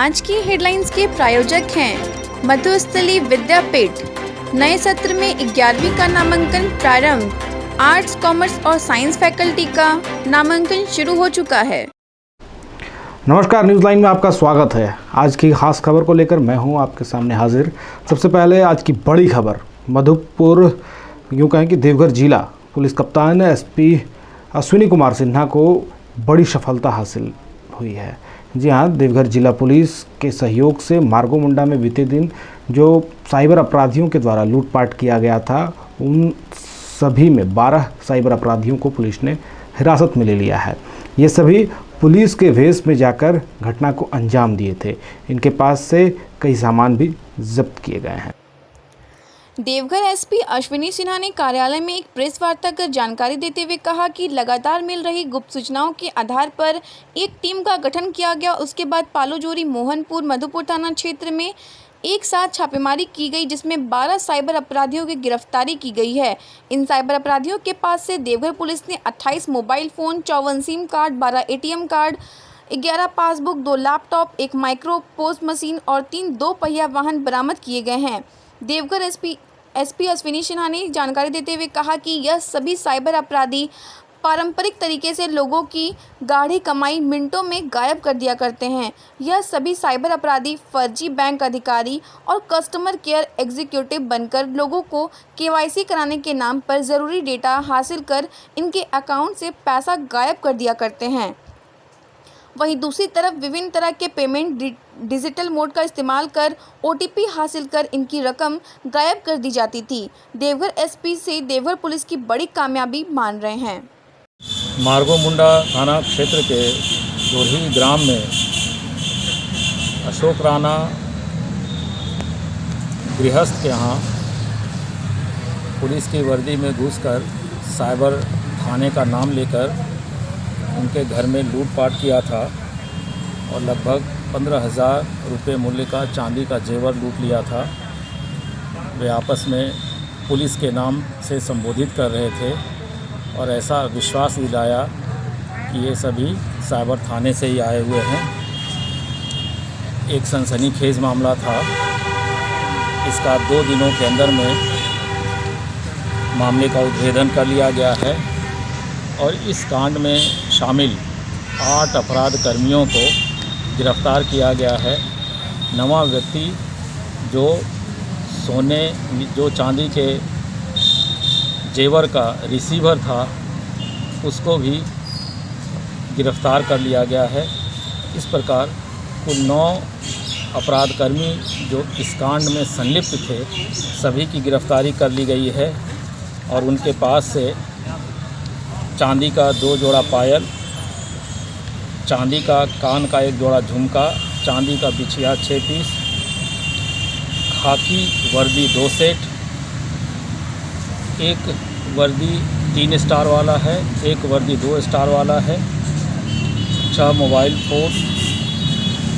आज की हेडलाइंस के प्रायोजक हैं मधुस्थली विद्यापीठ। नए सत्र में 11वीं का नामांकन प्रारंभ। आर्ट्स, कॉमर्स और साइंस फैकल्टी का नामांकन शुरू हो चुका है। नमस्कार, न्यूज़ लाइन में आपका स्वागत है। आज की खास खबर को लेकर मैं हूं आपके सामने हाजिर। सबसे पहले आज की बड़ी खबर, मधुपुर यूँ कहें कि देवघर जिला पुलिस कप्तान एसपी अश्विनी कुमार सिन्हा को बड़ी सफलता हासिल हुई है। जी हाँ, देवघर जिला पुलिस के सहयोग से मार्गो मुंडा में बीते दिन जो साइबर अपराधियों के द्वारा लूटपाट किया गया था, उन सभी में 12 साइबर अपराधियों को पुलिस ने हिरासत में ले लिया है। ये सभी पुलिस के वेश में जाकर घटना को अंजाम दिए थे। इनके पास से कई सामान भी जब्त किए गए हैं। देवघर एसपी अश्विनी सिन्हा ने कार्यालय में एक प्रेस वार्ता कर जानकारी देते हुए कहा कि लगातार मिल रही गुप्त सूचनाओं के आधार पर एक टीम का गठन किया गया। उसके बाद पालोजोरी, मोहनपुर, मधुपुर थाना क्षेत्र में एक साथ छापेमारी की गई, जिसमें 12 साइबर अपराधियों की गिरफ्तारी की गई है। इन साइबर अपराधियों के पास से देवघर पुलिस ने 28 mobile phone, 54 SIM card, 12 ATM card, 11 passbook, 2 laptop, एक माइक्रो पोस्ट मशीन और 3 दो पहिया वाहन बरामद किए गए हैं। देवघर एसपी अश्विनी सिन्हा ने जानकारी देते हुए कहा कि यह सभी साइबर अपराधी पारंपरिक तरीके से लोगों की गाढ़ी कमाई मिनटों में गायब कर दिया करते हैं। यह सभी साइबर अपराधी फर्जी बैंक अधिकारी और कस्टमर केयर एग्जीक्यूटिव बनकर लोगों को केवाईसी कराने के नाम पर ज़रूरी डेटा हासिल कर इनके अकाउंट से पैसा गायब कर दिया करते हैं। वहीं दूसरी तरफ विभिन्न तरह के पेमेंट डिजिटल मोड का इस्तेमाल कर ओटीपी हासिल कर इनकी रकम गायब कर दी जाती थी। देवघर एसपी से देवघर पुलिस की बड़ी कामयाबी मान रहे हैं। मार्गो मुंडा थाना क्षेत्र के जोरही ग्राम में अशोक राणा गृहस्थ के यहाँ पुलिस की वर्दी में घुसकर साइबर थाने का नाम लेकर उनके घर में लूटपाट किया था और लगभग 15,000 रुपये मूल्य का चांदी का जेवर लूट लिया था। वे आपस में पुलिस के नाम से संबोधित कर रहे थे और ऐसा विश्वास दिलाया कि ये सभी साइबर थाने से ही आए हुए हैं। एक सनसनीखेज मामला था। इसका 2 दिनों के अंदर में मामले का उद्भेदन कर लिया गया है और इस कांड में शामिल 8 अपराध कर्मियों को गिरफ्तार किया गया है। नवा व्यक्ति जो चांदी के जेवर का रिसीवर था, उसको भी गिरफ्तार कर लिया गया है। इस प्रकार कुल 9 अपराधकर्मी जो इस कांड में संलिप्त थे, सभी की गिरफ्तारी कर ली गई है और उनके पास से चांदी का 2 जोड़ा पायल, चांदी का कान का 1 जोड़ा झुमका, चांदी का बिछिया 6 पीस, खाकी वर्दी 2 सेट, एक वर्दी 3 स्टार वाला है, एक वर्दी 2 स्टार वाला है, 6 मोबाइल फ़ोन,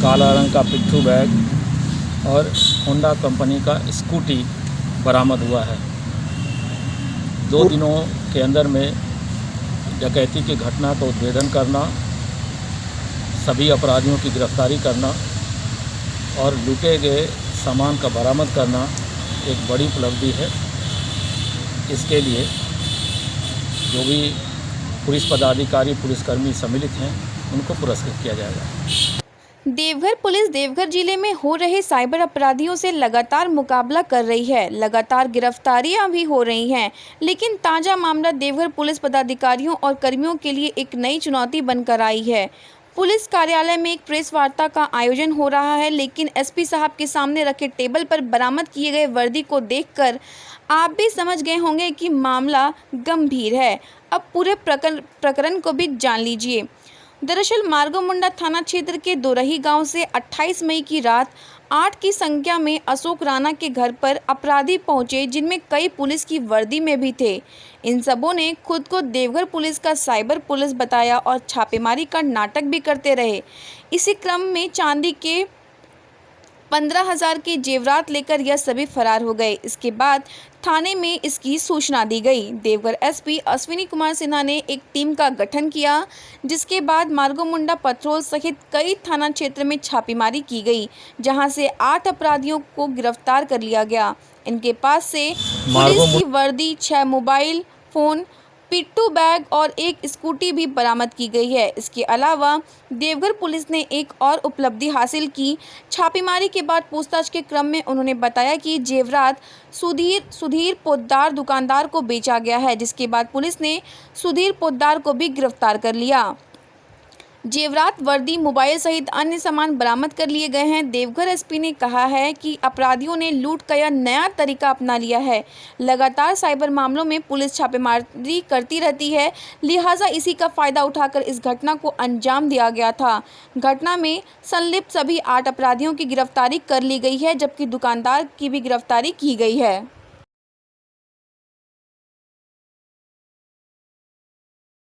काला रंग का पिट्ठू बैग और होंडा कंपनी का स्कूटी बरामद हुआ है। 2 दिनों के अंदर में डकैती की घटना का उद्भेदन करना, सभी अपराधियों की गिरफ्तारी करना और लूटे गए सामान का बरामद करना एक बड़ी उपलब्धि है। इसके लिए जो भी पुलिस पदाधिकारी, पुलिसकर्मी सम्मिलित हैं, उनको पुरस्कृत किया जाएगा। देवघर पुलिस देवघर जिले में हो रहे साइबर अपराधियों से लगातार मुकाबला कर रही है। लगातार गिरफ्तारियां भी हो रही हैं, लेकिन ताज़ा मामला देवघर पुलिस पदाधिकारियों और कर्मियों के लिए एक नई चुनौती बनकर आई है। पुलिस कार्यालय में एक प्रेस वार्ता का आयोजन हो रहा है, लेकिन एसपी साहब के सामने रखे टेबल पर बरामद किए गए वर्दी को देखकर आप भी समझ गए होंगे कि मामला गंभीर है। अब पूरे प्रकरण को भी जान लीजिए। दरअसल मार्गो मुंडा थाना क्षेत्र के दोरही गांव से 28 मई की रात 8 की संख्या में अशोक राणा के घर पर अपराधी पहुंचे, जिनमें कई पुलिस की वर्दी में भी थे। इन सबों ने खुद को देवघर पुलिस का साइबर पुलिस बताया और छापेमारी का नाटक भी करते रहे। इसी क्रम में चांदी के 15,000 के जेवरात लेकर यह सभी फरार हो गए। इसके बाद थाने में इसकी सूचना दी गई। देवघर एसपी अश्विनी कुमार सिन्हा ने एक टीम का गठन किया, जिसके बाद मार्गोमुंडा पथरोल सहित कई थाना क्षेत्र में छापेमारी की गई, जहां से 8 अपराधियों को गिरफ्तार कर लिया गया। इनके पास से पुलिस की वर्दी, 6 मोबाइल फोन, पिट्ठू बैग और एक स्कूटी भी बरामद की गई है। इसके अलावा देवघर पुलिस ने एक और उपलब्धि हासिल की। छापेमारी के बाद पूछताछ के क्रम में उन्होंने बताया कि जेवरात सुधीर पोद्दार दुकानदार को बेचा गया है, जिसके बाद पुलिस ने सुधीर पोद्दार को भी गिरफ्तार कर लिया। जेवरात, वर्दी, मोबाइल सहित अन्य सामान बरामद कर लिए गए हैं। देवघर एसपी ने कहा है कि अपराधियों ने लूट का यह नया तरीका अपना लिया है। लगातार साइबर मामलों में पुलिस छापेमारी करती रहती है, लिहाजा इसी का फायदा उठाकर इस घटना को अंजाम दिया गया था। घटना में संलिप्त सभी 8 अपराधियों की गिरफ्तारी कर ली गई है, जबकि दुकानदार की भी गिरफ्तारी की गई है।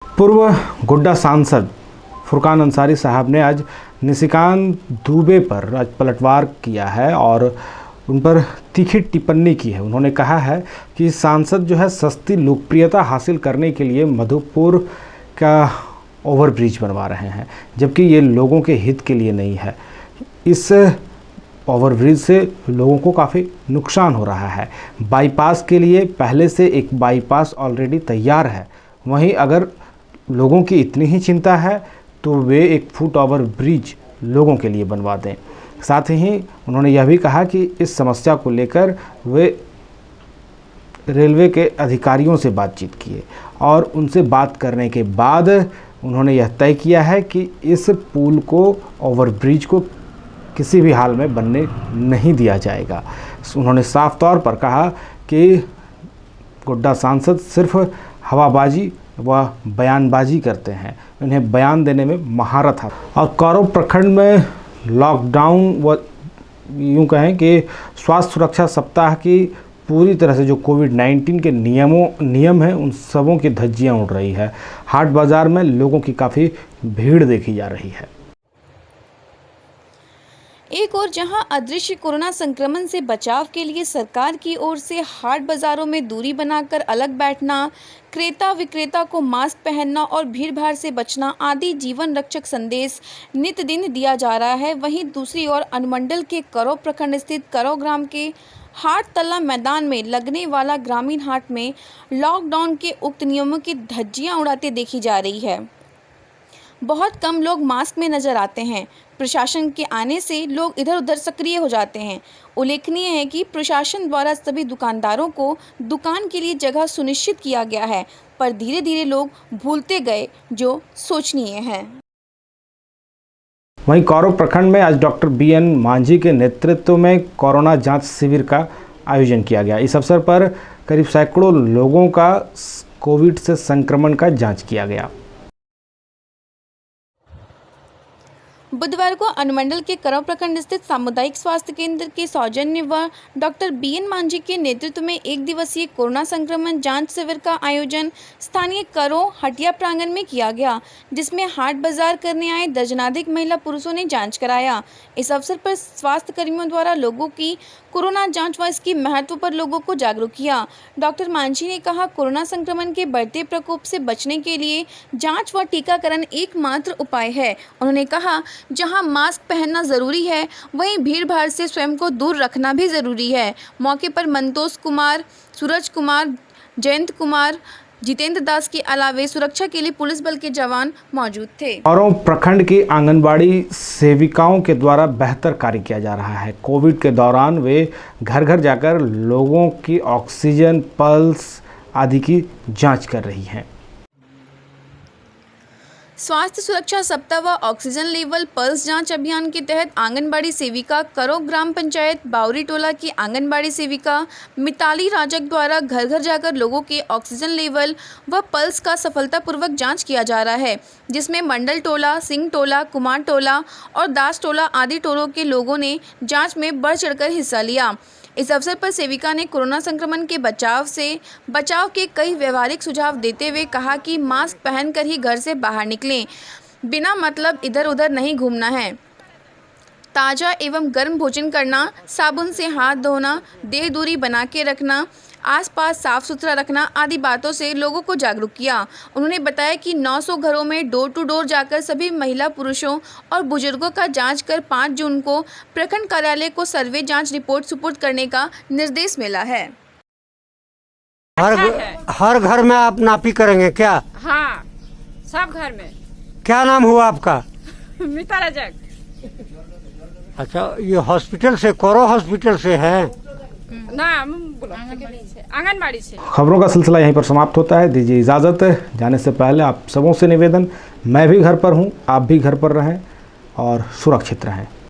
पूर्व गोड्डा सांसद फुरकान अंसारी साहब ने आज निशिकांत दुबे पर आज पलटवार किया है और उन पर तीखी टिप्पणी की है। उन्होंने कहा है कि सांसद जो है सस्ती लोकप्रियता हासिल करने के लिए मधुपुर का ओवरब्रिज बनवा रहे हैं, जबकि ये लोगों के हित के लिए नहीं है। इस ओवरब्रिज से लोगों को काफ़ी नुकसान हो रहा है। बाईपास के लिए पहले से एक बाईपास ऑलरेडी तैयार है, वहीं अगर लोगों की इतनी ही चिंता है तो वे एक फुट ओवर ब्रिज लोगों के लिए बनवा दें। साथ ही उन्होंने यह भी कहा कि इस समस्या को लेकर वे रेलवे के अधिकारियों से बातचीत किए और उनसे बात करने के बाद उन्होंने यह तय किया है कि इस पुल को, ओवर ब्रिज को किसी भी हाल में बनने नहीं दिया जाएगा। उन्होंने साफ तौर पर कहा कि गोड्डा सांसद सिर्फ हवाबाजी व बयानबाजी करते हैं, उन्हें बयान देने में महारत है। और करौ प्रखंड में लॉकडाउन व यूँ कहें कि स्वास्थ्य सुरक्षा सप्ताह की पूरी तरह से जो कोविड-19 के नियम हैं उन सबों की धज्जियां उड़ रही है। हाट बाज़ार में लोगों की काफ़ी भीड़ देखी जा रही है। एक और जहां अदृश्य कोरोना संक्रमण से बचाव के लिए सरकार की ओर से हाट बाजारों में दूरी बनाकर अलग बैठना, क्रेता विक्रेता को मास्क पहनना और भीड़भाड़ से बचना आदि जीवन रक्षक संदेश नित्य दिन दिया जा रहा है, वहीं दूसरी ओर अनुमंडल के करौ प्रखंड स्थित करौ ग्राम के हाट तल्ला मैदान में लगने वाला ग्रामीण हाट में लॉकडाउन के उक्त नियमों की धज्जियां उड़ाते देखी जा रही है। बहुत कम लोग मास्क में नजर आते हैं। प्रशासन के आने से लोग इधर उधर सक्रिय हो जाते हैं। उल्लेखनीय है कि प्रशासन द्वारा सभी दुकानदारों को दुकान के लिए जगह सुनिश्चित किया गया है, पर धीरे धीरे लोग भूलते गए, जो सोचनीय है। वहीं करौ प्रखंड में आज डॉक्टर BN मांझी के नेतृत्व में कोरोना जांच शिविर का आयोजन किया गया। इस अवसर पर करीब सैकड़ों लोगों का कोविड से संक्रमण का जांच किया गया। बुधवार को अनुमंडल के करौ प्रखंड स्थित सामुदायिक स्वास्थ्य केंद्र के सौजन्य व डॉक्टर BN मांझी के नेतृत्व में 1 दिवसीय कोरोना संक्रमण जांच शिविर का आयोजन स्थानीय करौ हटिया प्रांगण में किया गया, जिसमें हाट बाजार करने आए दर्जनाधिक महिला पुरुषों ने जांच कराया। इस अवसर पर स्वास्थ्य कर्मियों द्वारा लोगों की कोरोना जांच व इसकी महत्व पर लोगों को जागरूक किया। डॉक्टर मांझी ने कहा, कोरोना संक्रमण के बढ़ते प्रकोप से बचने के लिए जांच व टीकाकरण एकमात्र उपाय है। उन्होंने कहा, जहां मास्क पहनना जरूरी है, वहीं भीड़-भाड़ से स्वयं को दूर रखना भी जरूरी है। मौके पर मंतोष कुमार, सूरज कुमार, जयंत कुमार, जितेंद्र दास के अलावे सुरक्षा के लिए पुलिस बल के जवान मौजूद थे। करौ प्रखंड की आंगनबाड़ी सेविकाओं के द्वारा बेहतर कार्य किया जा रहा है। कोविड के दौरान वे घर घर जाकर लोगों की ऑक्सीजन, पल्स आदि की जांच कर रही हैं। स्वास्थ्य सुरक्षा सप्ताह व ऑक्सीजन लेवल पल्स जांच अभियान के तहत आंगनबाड़ी सेविका करौ ग्राम पंचायत बावरी टोला की आंगनबाड़ी सेविका मिताली राजक द्वारा घर घर जाकर लोगों के ऑक्सीजन लेवल व पल्स का सफलतापूर्वक जांच किया जा रहा है, जिसमें मंडल टोला, सिंह टोला, कुमार टोला और दास टोला आदि टोलों के लोगों ने जाँच में बढ़ चढ़कर हिस्सा लिया। इस अवसर पर सेविका ने कोरोना संक्रमण के बचाव के कई व्यवहारिक सुझाव देते हुए कहा कि मास्क पहनकर ही घर से बाहर निकलें, बिना मतलब इधर उधर नहीं घूमना है, ताज़ा एवं गर्म भोजन करना, साबुन से हाथ धोना, देह दूरी बना के रखना, आसपास साफ सुथरा रखना आदि बातों से लोगों को जागरूक किया। उन्होंने बताया कि 900 घरों में डोर टू डोर जाकर सभी महिला पुरुषों और बुजुर्गों का जांच कर 5 जून को प्रखंड कार्यालय को सर्वे जांच रिपोर्ट सुपुर्द करने का निर्देश मिला है। हर घर में आप नापी करेंगे क्या? हाँ, सब घर में। क्या नाम हुआ आपका? मीता रजक। अच्छा, ये हॉस्पिटल से, कोरो हॉस्पिटल से है ना? आंगनबाड़ी से। खबरों का सिलसिला यहीं पर समाप्त होता है। दीजिए इजाज़त। जाने से पहले आप सबों से निवेदन, मैं भी घर पर हूँ, आप भी घर पर रहें और सुरक्षित रहें।